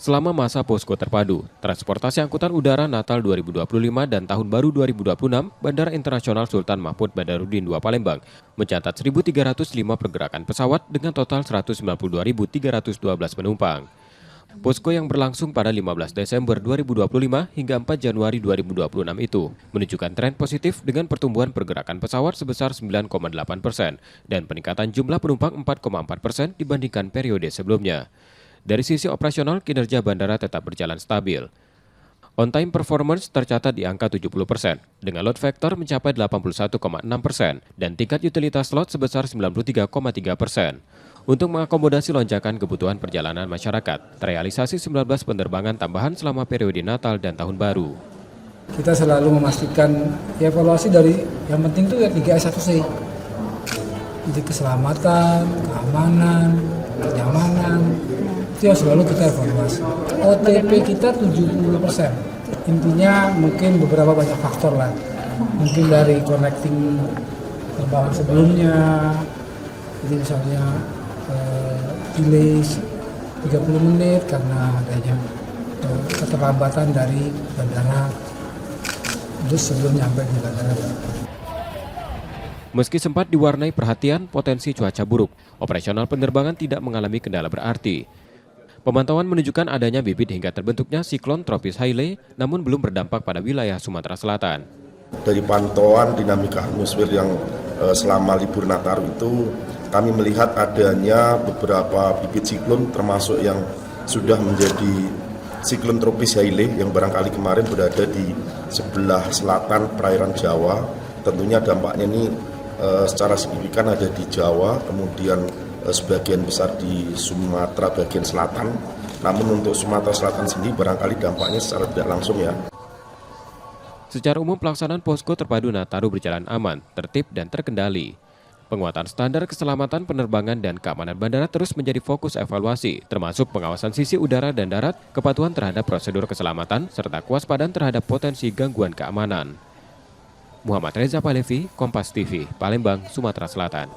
Selama masa posko terpadu, transportasi angkutan udara Natal 2025 dan Tahun Baru 2026, Bandara Internasional Sultan Mahmud Badarudin II Palembang mencatat 1.305 pergerakan pesawat dengan total 192.312 penumpang. Posko yang berlangsung pada 15 Desember 2025 hingga 4 Januari 2026 itu menunjukkan tren positif dengan pertumbuhan pergerakan pesawat sebesar 9,8% dan peningkatan jumlah penumpang 4,4% dibandingkan periode sebelumnya. Dari sisi operasional, kinerja bandara tetap berjalan stabil. On-time performance tercatat di angka 70%, dengan load factor mencapai 81,6% dan tingkat utilitas slot sebesar 93,3%. Untuk mengakomodasi lonjakan kebutuhan perjalanan masyarakat, terrealisasi 19 penerbangan tambahan selama periode Natal dan Tahun Baru. Kita selalu memastikan evaluasi dari yang penting itu 3S1C. Jadi keselamatan, keamanan, kenyamanan, itu yang selalu kita evaluasi. OTP kita 70%. Intinya mungkin beberapa banyak faktor lah. Mungkin dari connecting penerbangan sebelumnya, jadi misalnya delay 30 menit karena adanya keterlambatan dari bandara terus sebelum nyampe di bandara. Meski sempat diwarnai perhatian potensi cuaca buruk, operasional penerbangan tidak mengalami kendala berarti. Pemantauan menunjukkan adanya bibit hingga terbentuknya siklon tropis Hailey, namun belum berdampak pada wilayah Sumatera Selatan. Dari pantauan dinamika atmosfer yang selama libur Nataru itu, kami melihat adanya beberapa bibit siklon termasuk yang sudah menjadi siklon tropis Hailey yang barangkali kemarin berada di sebelah selatan perairan Jawa. Tentunya dampaknya ini secara signifikan ada di Jawa, kemudian sebagian besar di Sumatera bagian selatan. Namun untuk Sumatera Selatan sendiri barangkali dampaknya secara tidak langsung ya. Secara umum pelaksanaan posko terpadu Nataru berjalan aman, tertib dan terkendali. Penguatan standar keselamatan penerbangan dan keamanan bandara terus menjadi fokus evaluasi, termasuk pengawasan sisi udara dan darat, kepatuhan terhadap prosedur keselamatan, serta kewaspadaan terhadap potensi gangguan keamanan. Muhammad Reza Palevi, Kompas TV, Palembang, Sumatera Selatan.